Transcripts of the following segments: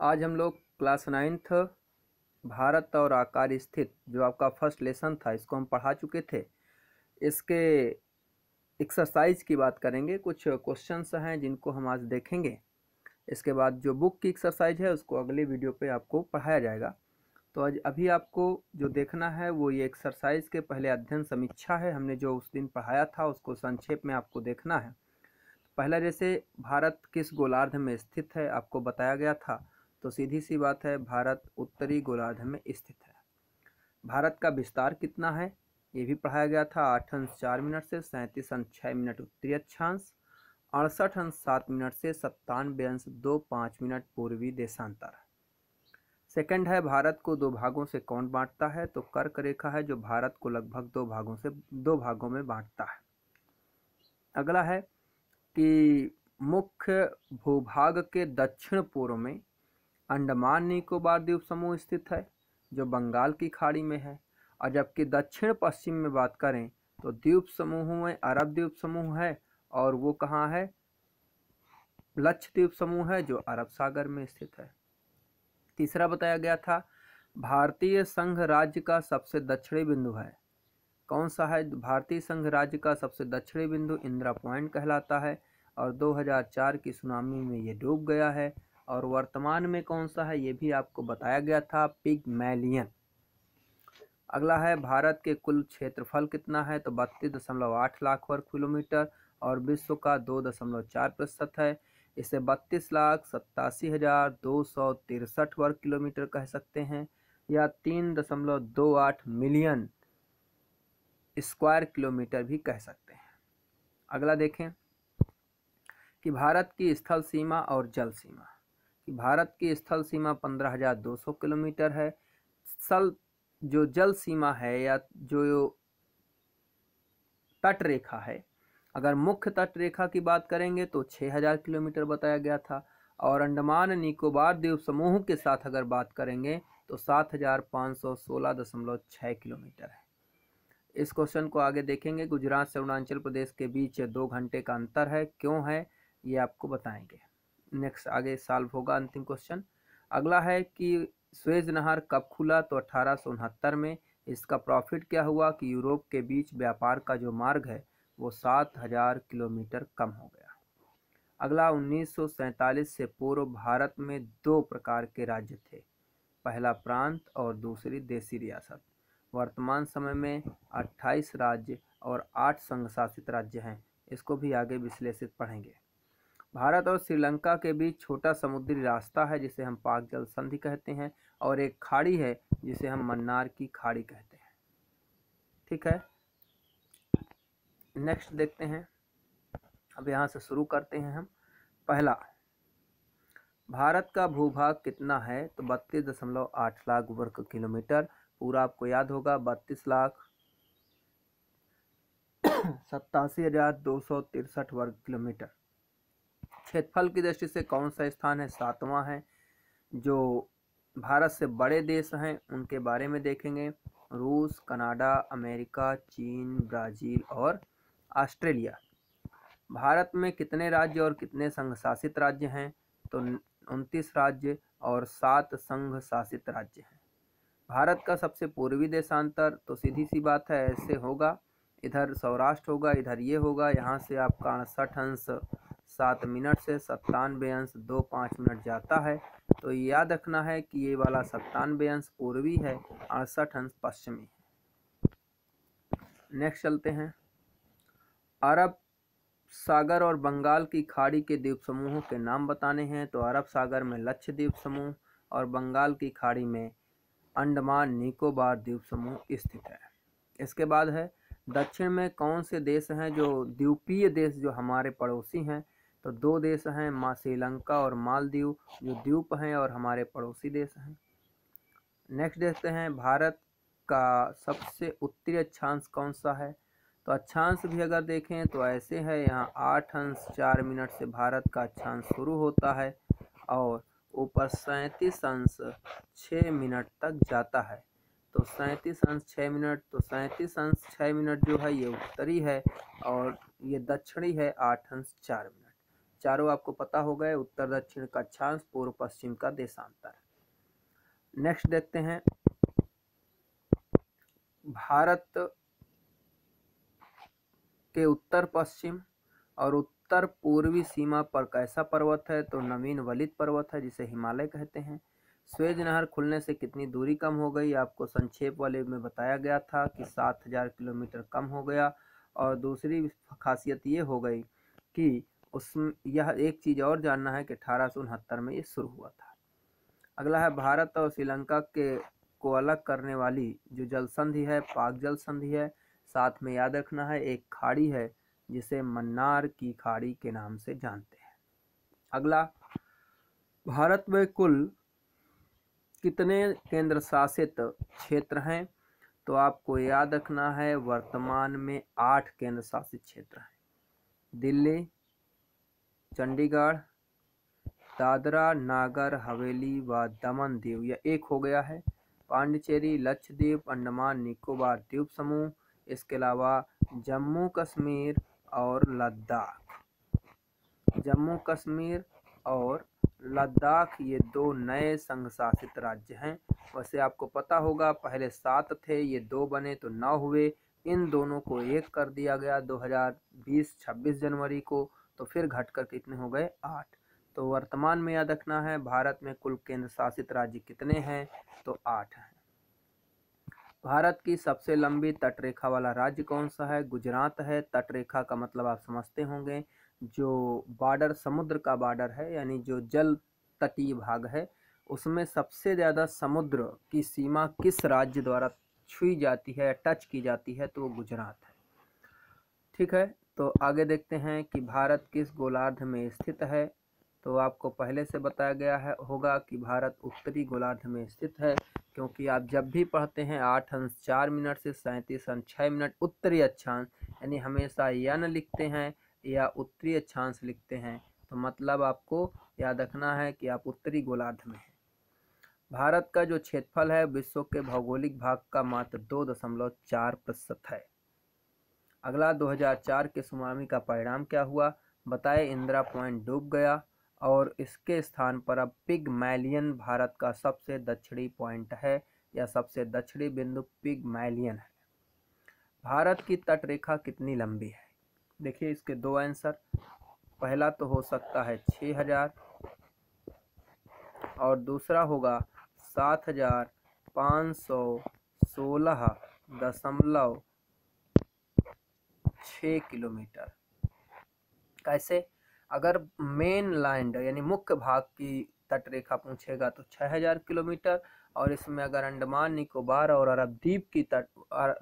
आज हम लोग क्लास 9th भारत और आकार स्थित जो आपका फर्स्ट लेसन था इसको हम पढ़ा चुके थे। इसके एक्सरसाइज की बात करेंगे, कुछ क्वेश्चंस हैं जिनको हम आज देखेंगे। इसके बाद जो बुक की एक्सरसाइज है उसको अगले वीडियो पे आपको पढ़ाया जाएगा। तो आज अभी आपको जो देखना है वो ये एक्सरसाइज के पहले अध्ययन समीक्षा है। हमने जो उस दिन पढ़ाया था उसको संक्षेप में आपको देखना है। पहला, जैसे भारत किस गोलार्ध में स्थित है आपको बताया गया था, तो सीधी सी बात है भारत उत्तरी गोलार्ध में स्थित है। भारत का विस्तार कितना है ये भी पढ़ाया गया था। 8 अंश 4 मिनट से 37 अंश 6 मिनट उत्तरी अक्षांश, 68 अंश 7 मिनट से 97 अंश 2.5 मिनट पूर्वी देशांतर। सेकंड है, भारत को दो भागों से कौन बांटता है, तो कर्क रेखा है जो भारत को लगभग दो भागों में बांटता है। अगला है कि मुख्य भूभाग के दक्षिण पूर्व में अंडमान निकोबार द्वीप समूह स्थित है जो बंगाल की खाड़ी में है, और जबकि दक्षिण पश्चिम में बात करें तो द्वीप समूह में अरब द्वीप समूह है, और वो कहाँ है, लक्षद्वीप समूह है जो अरब सागर में स्थित है। तीसरा बताया गया था, भारतीय संघ राज्य का सबसे दक्षिणी बिंदु है, कौन सा है, भारतीय संघ राज्य का सबसे दक्षिणी बिंदु इंदिरा पॉइंट कहलाता है, और 2004 की सुनामी में ये डूब गया है। और वर्तमान में कौन सा है ये भी आपको बताया गया था, पिग्मैलियन। अगला है, भारत के कुल क्षेत्रफल कितना है, तो 32.8 लाख वर्ग किलोमीटर और विश्व का 2.4% है। इसे 32,87,263 वर्ग किलोमीटर कह सकते हैं, या 3.28 मिलियन स्क्वायर किलोमीटर भी कह सकते हैं। अगला देखें कि भारत की स्थल सीमा और जल सीमा, कि भारत की स्थल सीमा 15,200 किलोमीटर है। जो जल सीमा है या जो तट रेखा है, अगर मुख्य तट रेखा की बात करेंगे तो 6,000 किलोमीटर बताया गया था, और अंडमान निकोबार द्वीप समूह के साथ अगर बात करेंगे तो 7,516.6 किलोमीटर है। इस क्वेश्चन को आगे देखेंगे। गुजरात से अरुणाचल प्रदेश के बीच 2 घंटे का अंतर है, क्यों है ये आपको बताएंगे। नेक्स्ट आगे सॉल्व होगा अंतिम क्वेश्चन। अगला है कि स्वेज नहर कब खुला, तो 1869 में। इसका प्रॉफिट क्या हुआ कि यूरोप के बीच व्यापार का जो मार्ग है वो 7,000 किलोमीटर कम हो गया। अगला, 1947 से पूर्व भारत में 2 प्रकार के राज्य थे, पहला प्रांत और दूसरी देशी रियासत। वर्तमान समय में 28 राज्य और 8 संघ शासित राज्य हैं। इसको भी आगे विश्लेषित पढ़ेंगे। भारत और श्रीलंका के बीच छोटा समुद्री रास्ता है जिसे हम पाक जल संधि कहते हैं, और एक खाड़ी है जिसे हम मन्नार की खाड़ी कहते हैं। ठीक है, नेक्स्ट देखते हैं। अब यहाँ से शुरू करते हैं हम। पहला, भारत का भूभाग कितना है, तो 32.8 लाख वर्ग किलोमीटर। पूरा आपको याद होगा, 32,87,263 वर्ग किलोमीटर। क्षेत्रफल की दृष्टि से कौन सा स्थान है, 7वां है। जो भारत से बड़े देश हैं उनके बारे में देखेंगे, रूस, कनाडा, अमेरिका, चीन, ब्राज़ील और ऑस्ट्रेलिया। भारत में कितने राज्य और कितने संघ शासित राज्य हैं, तो 29 राज्य और 7 संघ शासित राज्य हैं। भारत का सबसे पूर्वी देशांतर, तो सीधी सी बात है ऐसे होगा, इधर सौराष्ट्र होगा, इधर ये होगा, यहाँ से आपका 68 अंश 7 मिनट से 97 अंश 2.5 मिनट जाता है। तो याद रखना है कि ये वाला 97 अंश पूर्वी है, 68 अंश पश्चिमी है। नेक्स्ट चलते हैं। अरब सागर और बंगाल की खाड़ी के द्वीप समूहों के नाम बताने हैं, तो अरब सागर में लक्षद्वीप समूह और बंगाल की खाड़ी में अंडमान निकोबार द्वीप समूह स्थित है। इसके बाद है, दक्षिण में कौन से देश हैं जो द्वीपीय देश जो हमारे पड़ोसी हैं, तो 2 देश हैं, श्रीलंका और मालदीव, जो द्वीप हैं और हमारे पड़ोसी देश हैं। नेक्स्ट देखते हैं, भारत का सबसे उत्तरी अक्षांश कौन सा है, तो अक्षांश भी अगर देखें तो ऐसे है, यहाँ 8 अंश 4 मिनट से भारत का अक्षांश शुरू होता है और ऊपर 37 अंश 6 मिनट तक जाता है। तो 37 अंश 6 मिनट, तो 37 अंश 6 मिनट जो है ये उत्तरी है और ये दक्षिणी है 8 अंश 4 मिनट। चारों आपको पता हो गए, उत्तर दक्षिण का अक्षांश, पूर्व पश्चिम का देशांतर। नेक्स्ट देखते हैं, भारत के उत्तर पश्चिम और उत्तर पूर्वी सीमा पर कैसा पर्वत है? तो नवीन वलित पर्वत है, जिसे हिमालय कहते हैं। स्वेज नहर खुलने से कितनी दूरी कम हो गई? आपको संक्षेप वाले में बताया गया था कि 7000 किलोमीटर कम हो गया। और दूसरी खासियत ये हो गई कि उसमें यह एक चीज़ और जानना है कि 1869 में ये शुरू हुआ था। अगला है, भारत और श्रीलंका के को अलग करने वाली जो जल संधि है, पाक जल संधि है। साथ में याद रखना है, एक खाड़ी है जिसे मन्नार की खाड़ी के नाम से जानते हैं। अगला, भारत में कुल कितने केंद्र शासित क्षेत्र हैं? तो आपको याद रखना है, वर्तमान में 8 केंद्र शासित क्षेत्र हैं। दिल्ली, चंडीगढ़, दादरा नागर हवेली व दमन दीव, यह एक हो गया है। पांडिचेरी, लक्षद्वीप, अंडमान निकोबार द्वीप समूह, इसके अलावा जम्मू कश्मीर और लद्दाख। जम्मू कश्मीर और लद्दाख ये 2 नए संघ शासित राज्य हैं। वैसे आपको पता होगा, पहले 7 थे, ये 2 बने तो 9 हुए। इन दोनों को एक कर दिया गया 2020 26 जनवरी को, तो फिर घटकर कितने हो गए? 8। तो वर्तमान में याद रखना है, भारत में कुल केंद्र शासित राज्य कितने हैं? तो 8 हैं। भारत की सबसे लंबी तटरेखा वाला राज्य कौन सा है? गुजरात है। तटरेखा का मतलब आप समझते होंगे, जो बॉर्डर समुद्र का बॉर्डर है, यानी जो जल तटीय भाग है, उसमें सबसे ज़्यादा समुद्र की सीमा किस राज्य द्वारा छुई जाती है, टच की जाती है? तो वो गुजरात है। ठीक है, तो आगे देखते हैं कि भारत किस गोलार्ध में स्थित है। तो आपको पहले से बताया गया है होगा कि भारत उत्तरी गोलार्ध में स्थित है, क्योंकि आप जब भी पढ़ते हैं 8 अंश 4 मिनट से 37 अंश 6 मिनट उत्तरी अक्षांश, यानी हमेशा यन लिखते हैं या उत्तरी अक्षांश लिखते हैं, तो मतलब आपको याद रखना है कि आप उत्तरी गोलार्ध में हैं। भारत का जो क्षेत्रफल है विश्व के भौगोलिक भाग का मात्र 2.4% है। अगला, 2004 के सुनामी का परिणाम क्या हुआ? बताए, इंदिरा पॉइंट डूब गया और इसके स्थान पर अब पिगमैलियन भारत का सबसे दक्षिणी पॉइंट है, या सबसे दक्षिणी बिंदु पिगमैलियन है। भारत की तटरेखा कितनी लंबी है? देखिए, इसके 2 आंसर। पहला तो हो सकता है 6000 और दूसरा होगा 7516.6 किलोमीटर। कैसे? अगर मेन लैंड यानी मुख्य भाग की तटरेखा पूछेगा तो 6000 किलोमीटर, और इसमें अगर अंडमान निकोबार और अरब द्वीप की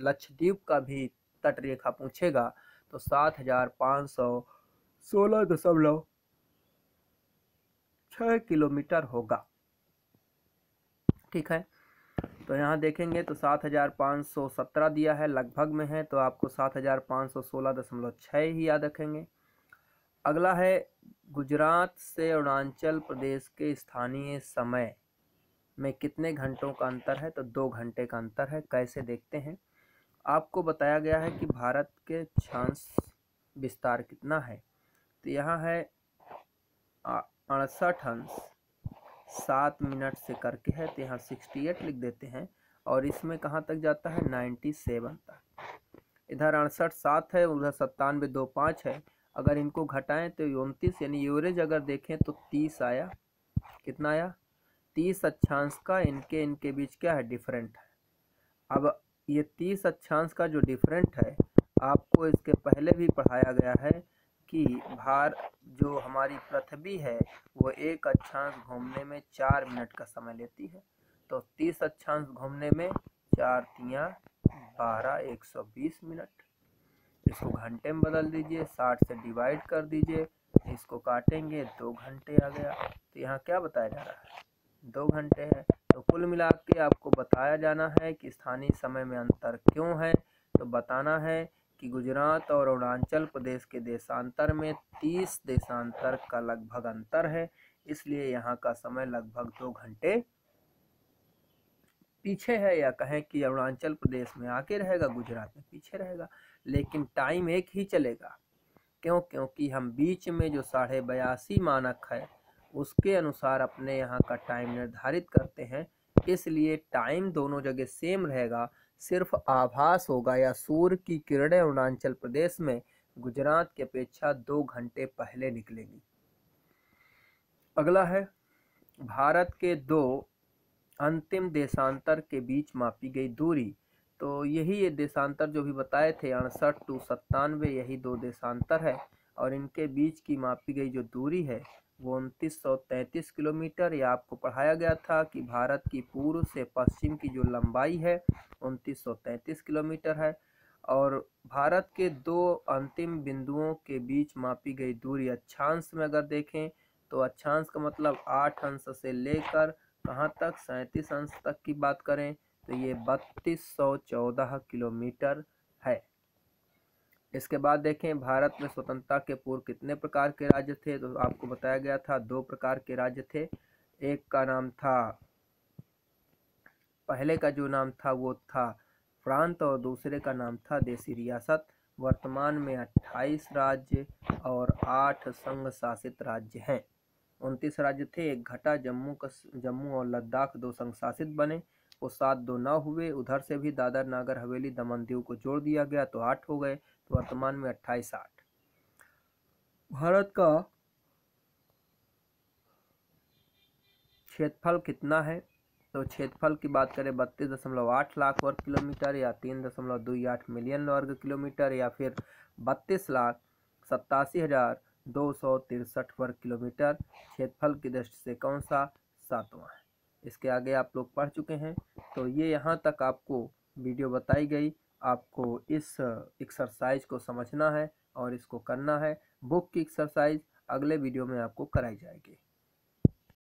लक्षद्वीप का भी तटरेखा पूछेगा तो 7516.6 किलोमीटर होगा। ठीक है, तो यहाँ देखेंगे तो 7517 दिया है, लगभग में है, तो आपको 7516.6 ही याद रखेंगे। अगला है, गुजरात से अरुणाचल प्रदेश के स्थानीय समय में कितने घंटों का अंतर है? तो 2 घंटे का अंतर है। कैसे देखते हैं, आपको बताया गया है कि भारत के अक्षांश विस्तार कितना है, तो यहाँ है 68 अंश 7 मिनट से करके है, तो यहाँ 68 लिख देते हैं, और इसमें कहाँ तक जाता है? 97 तक। इधर 68 7 है, उधर 97 2 5 है, अगर इनको घटाएं तो 29, यानी एवरेज अगर देखें तो 30 आया। कितना आया? 30 अक्षांश का इनके बीच क्या है? डिफरेंट है। अब ये 30 अक्षांश का जो डिफरेंट है, आपको इसके पहले भी पढ़ाया गया है कि जो हमारी पृथ्वी है वो एक अक्षांश घूमने में 4 मिनट का समय लेती है। तो 30 अक्षांश घूमने में 4 तियां 12 120 मिनट। इसको घंटे में बदल दीजिए, 60 से डिवाइड कर दीजिए, इसको काटेंगे 2 घंटे आ गया। तो यहाँ क्या बताया जा रहा है? 2 घंटे है। तो कुल मिला के आपको बताया जाना है कि स्थानीय समय में अंतर क्यों है। तो बताना है कि गुजरात और अरुणाचल प्रदेश के देशांतर में 30 देशांतर का लगभग अंतर है, इसलिए यहाँ का समय लगभग 2 घंटे पीछे है, या कहें कि अरुणाचल प्रदेश में आगे रहेगा, गुजरात में पीछे रहेगा, लेकिन टाइम एक ही चलेगा। क्योंकि हम बीच में जो 82.5 मानक है उसके अनुसार अपने यहाँ का टाइम निर्धारित करते हैं, इसलिए टाइम दोनों जगह सेम रहेगा। सिर्फ आभास होगा या सूर्य की किरणें अरुणाचल प्रदेश में गुजरात की अपेक्षा 2 घंटे पहले निकलेंगी। अगला है भारत के 2 अंतिम देशांतर के बीच मापी गई दूरी। तो यही ये देशांतर जो भी बताए थे 68 to 97, यही 2 देशांतर है और इनके बीच की मापी गई जो दूरी है वो 2933 किलोमीटर। या आपको पढ़ाया गया था कि भारत की पूर्व से पश्चिम की जो लंबाई है 2933 किलोमीटर है। और भारत के 2 अंतिम बिंदुओं के बीच मापी गई दूरी अक्षांश में अगर देखें तो अक्षांश का मतलब 8 अंश से लेकर कहाँ तक 37 अंश तक की बात करें तो ये 3214 किलोमीटर है। इसके बाद देखें भारत में स्वतंत्रता के पूर्व कितने प्रकार के राज्य थे, तो आपको बताया गया था 2 प्रकार के राज्य थे। एक का नाम था, पहले का जो नाम था वो था प्रांत और दूसरे का नाम था देशी रियासत। वर्तमान में 28 राज्य और 8 संघ शासित राज्य हैं। 29 राज्य थे, एक घटा, जम्मू और लद्दाख 2 संघ शासित बने, वो 7-2 न हुए। उधर से भी दादर नागर हवेली दमन दीव को जोड़ दिया गया तो 8 हो गए। तो वर्तमान में 28-8। भारत का क्षेत्रफल कितना है, तो क्षेत्रफल की बात करें 32.8 लाख वर्ग किलोमीटर या 3.28 मिलियन वर्ग किलोमीटर या फिर 32,87,263 वर्ग किलोमीटर। क्षेत्रफल की दृष्टि से कौन सा 7वां है। इसके आगे आप लोग पढ़ चुके हैं। तो ये यहाँ तक आपको वीडियो बताई गई। आपको इस एक्सरसाइज को समझना है और इसको करना है। बुक की एक्सरसाइज अगले वीडियो में आपको कराई जाएगी।